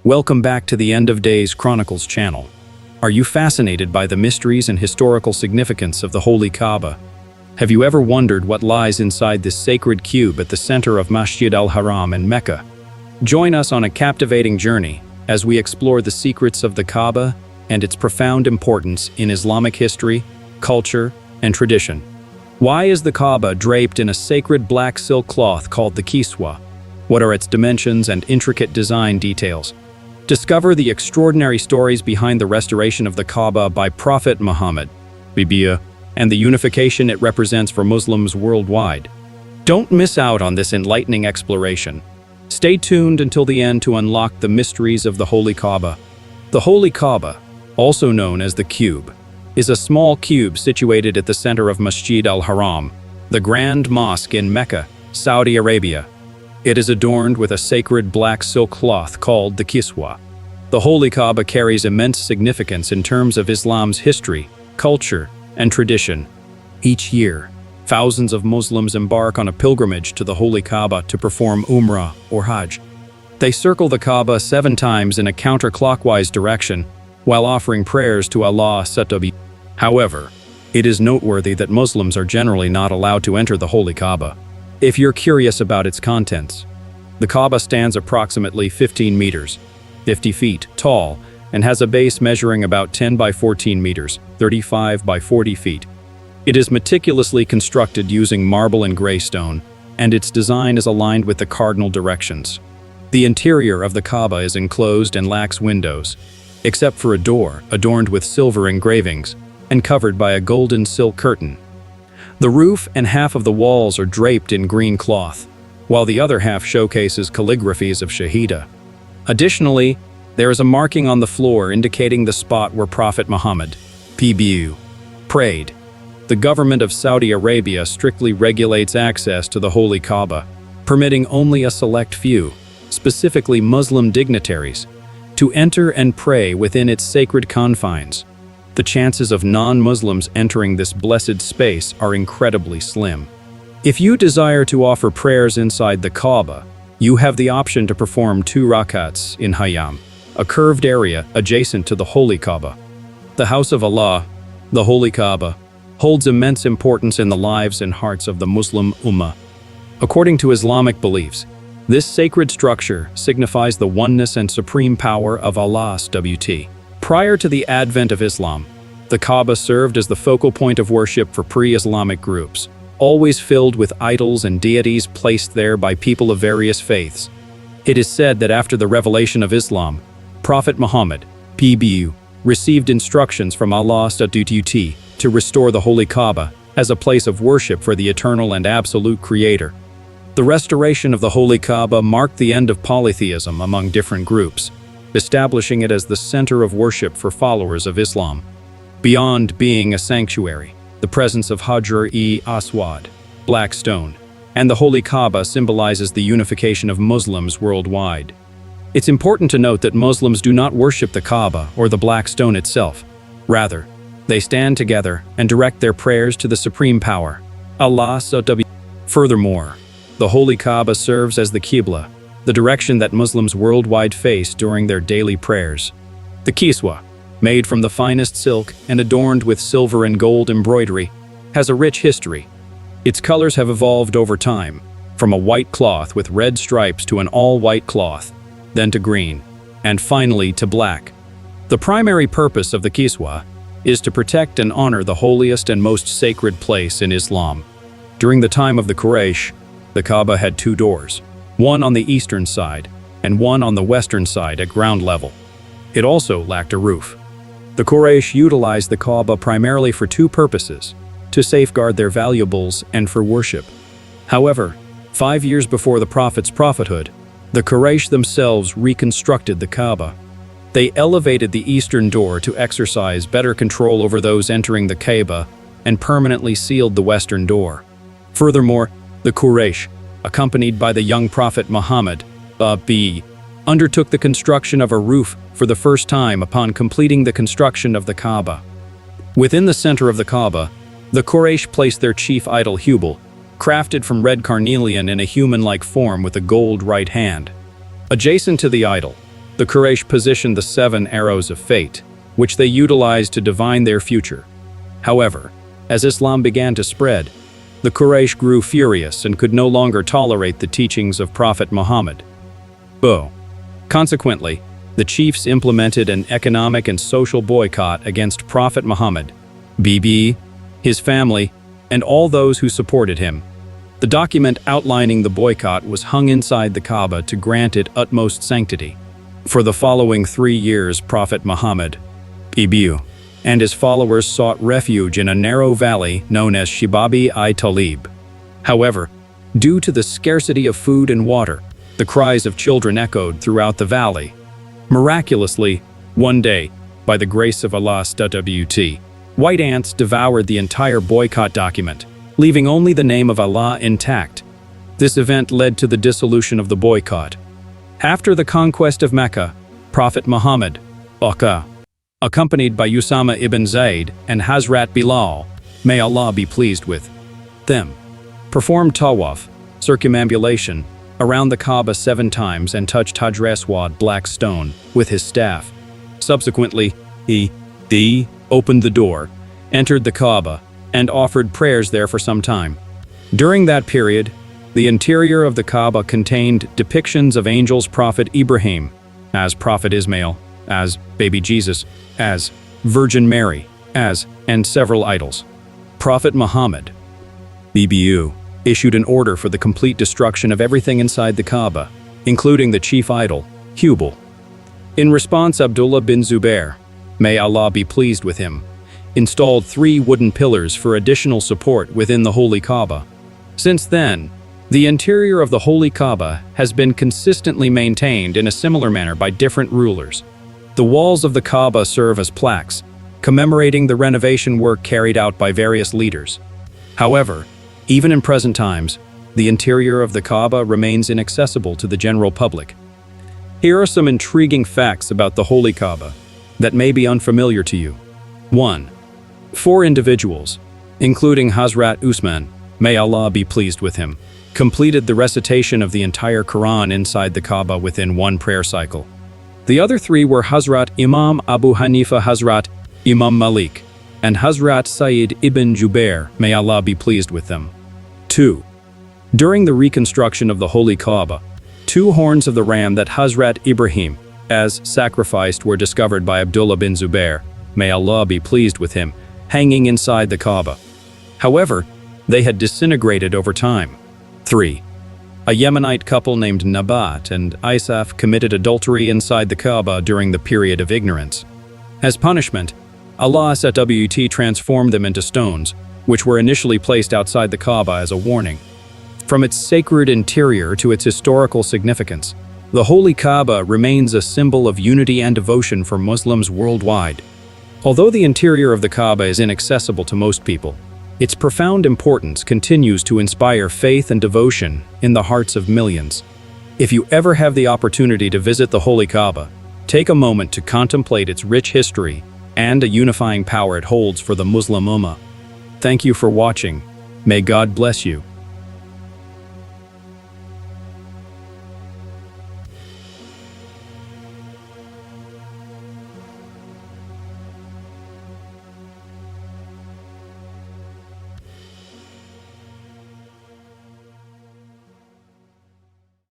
Welcome back to the End of Days Chronicles channel. Are you fascinated by the mysteries and historical significance of the Holy Kaaba? Have you ever wondered what lies inside this sacred cube at the center of Masjid al-Haram in Mecca? Join us on a captivating journey as we explore the secrets of the Kaaba and its profound importance in Islamic history, culture, and tradition. Why is the Kaaba draped in a sacred black silk cloth called the kiswa? What are its dimensions and intricate design details? Discover the extraordinary stories behind the restoration of the Kaaba by Prophet Muhammad, pbuh, and the unification it represents for Muslims worldwide. Don't miss out on this enlightening exploration. Stay tuned until the end to unlock the mysteries of the Holy Kaaba. The Holy Kaaba, also known as the Cube, is a small cube situated at the center of Masjid al-Haram, the Grand Mosque in Mecca, Saudi Arabia. It is adorned with a sacred black silk cloth called the kiswa. The Holy Kaaba carries immense significance in terms of Islam's history, culture, and tradition. Each year, thousands of Muslims embark on a pilgrimage to the Holy Kaaba to perform Umrah or Hajj. They circle the Kaaba 7 times in a counterclockwise direction while offering prayers to Allah. However, it is noteworthy that Muslims are generally not allowed to enter the Holy Kaaba. If you're curious about its contents, the Kaaba stands approximately 15 meters, 50 feet tall, and has a base measuring about 10 by 14 meters, 35 by 40 feet. It is meticulously constructed using marble and gray stone, and its design is aligned with the cardinal directions. The interior of the Kaaba is enclosed and lacks windows, except for a door adorned with silver engravings and covered by a golden silk curtain. The roof and half of the walls are draped in green cloth, while the other half showcases calligraphies of Shahida. Additionally, there is a marking on the floor indicating the spot where Prophet Muhammad, pbuh, prayed. The government of Saudi Arabia strictly regulates access to the Holy Kaaba, permitting only a select few, specifically Muslim dignitaries, to enter and pray within its sacred confines. The chances of non-Muslims entering this blessed space are incredibly slim. If you desire to offer prayers inside the Kaaba, you have the option to perform 2 rakats in Hayyam, a curved area adjacent to the Holy Kaaba. The House of Allah, the Holy Kaaba, holds immense importance in the lives and hearts of the Muslim Ummah. According to Islamic beliefs, this sacred structure signifies the oneness and supreme power of Allah. Prior to the advent of Islam, the Kaaba served as the focal point of worship for pre-Islamic groups, always filled with idols and deities placed there by people of various faiths. It is said that after the revelation of Islam, Prophet Muhammad, pbuh, received instructions from Allah to restore the Holy Kaaba as a place of worship for the eternal and absolute Creator. The restoration of the Holy Kaaba marked the end of polytheism among different groups, establishing it as the center of worship for followers of Islam. Beyond being a sanctuary, the presence of Hajar-e-Aswad, black stone, and the Holy Kaaba symbolizes the unification of Muslims worldwide. It's important to note that Muslims do not worship the Kaaba or the black stone itself. Rather, they stand together and direct their prayers to the supreme power, Allah. Furthermore, the Holy Kaaba serves as the Qibla, the direction that Muslims worldwide face during their daily prayers. The kiswa, made from the finest silk and adorned with silver and gold embroidery, has a rich history. Its colors have evolved over time, from a white cloth with red stripes to an all-white cloth, then to green, and finally to black. The primary purpose of the kiswa is to protect and honor the holiest and most sacred place in Islam. During the time of the Quraysh, the Kaaba had 2 doors, one on the eastern side and one on the western side at ground level. It also lacked a roof. The Quraysh utilized the Kaaba primarily for 2 purposes: to safeguard their valuables and for worship. However, 5 years before the Prophet's prophethood, the Quraysh themselves reconstructed the Kaaba. They elevated the eastern door to exercise better control over those entering the Kaaba and permanently sealed the western door. Furthermore, the Quraysh, accompanied by the young Prophet Muhammad, undertook the construction of a roof for the first time upon completing the construction of the Kaaba. Within the center of the Kaaba, the Quraysh placed their chief idol Hubal, crafted from red carnelian in a human-like form with a gold right hand. Adjacent to the idol, the Quraysh positioned the 7 arrows of fate, which they utilized to divine their future. However, as Islam began to spread, the Quraysh grew furious and could no longer tolerate the teachings of Prophet Muhammad. Consequently, the chiefs implemented an economic and social boycott against Prophet Muhammad, his family, and all those who supported him. The document outlining the boycott was hung inside the Kaaba to grant it utmost sanctity. For the following 3 years, Prophet Muhammad, pbuh, and his followers sought refuge in a narrow valley known as Shibabi-i-Talib. However, due to the scarcity of food and water, the cries of children echoed throughout the valley. Miraculously, one day, by the grace of Allah, white ants devoured the entire boycott document, leaving only the name of Allah intact. This event led to the dissolution of the boycott. After the conquest of Mecca, Prophet Muhammad, accompanied by Usama ibn Zayd and Hazrat Bilal, may Allah be pleased with them, performed tawaf, circumambulation, around the Kaaba 7 times and touched Hajar Aswad black stone with his staff. Subsequently, he opened the door, entered the Kaaba, and offered prayers there for some time. During that period, the interior of the Kaaba contained depictions of angels Prophet Ibrahim, as Prophet Ismail, as baby Jesus, as Virgin Mary, and several idols. Prophet Muhammad, pbuh, issued an order for the complete destruction of everything inside the Kaaba, including the chief idol, Hubal. In response, Abdullah bin Zubair, may Allah be pleased with him, installed 3 wooden pillars for additional support within the Holy Kaaba. Since then, the interior of the Holy Kaaba has been consistently maintained in a similar manner by different rulers. The walls of the Kaaba serve as plaques, commemorating the renovation work carried out by various leaders. However, even in present times, the interior of the Kaaba remains inaccessible to the general public. Here are some intriguing facts about the Holy Kaaba that may be unfamiliar to you. 1. 4 individuals, including Hazrat Usman, may Allah be pleased with him, completed the recitation of the entire Quran inside the Kaaba within 1 prayer cycle. The other 3 were Hazrat Imam Abu Hanifa, Hazrat Imam Malik, and Hazrat Sayyid ibn Jubair, may Allah be pleased with them. 2. During the reconstruction of the Holy Kaaba, 2 horns of the ram that Hazrat Ibrahim as sacrificed were discovered by Abdullah bin Zubair, may Allah be pleased with him, hanging inside the Kaaba. However, they had disintegrated over time. 3. A Yemenite couple named Nabat and Isaf committed adultery inside the Kaaba during the period of ignorance. As punishment, Allah transformed them into stones, which were initially placed outside the Kaaba as a warning. From its sacred interior to its historical significance, the Holy Kaaba remains a symbol of unity and devotion for Muslims worldwide. Although the interior of the Kaaba is inaccessible to most people, its profound importance continues to inspire faith and devotion in the hearts of millions. If you ever have the opportunity to visit the Holy Kaaba, take a moment to contemplate its rich history and a unifying power it holds for the Muslim Ummah. Thank you for watching. May God bless you.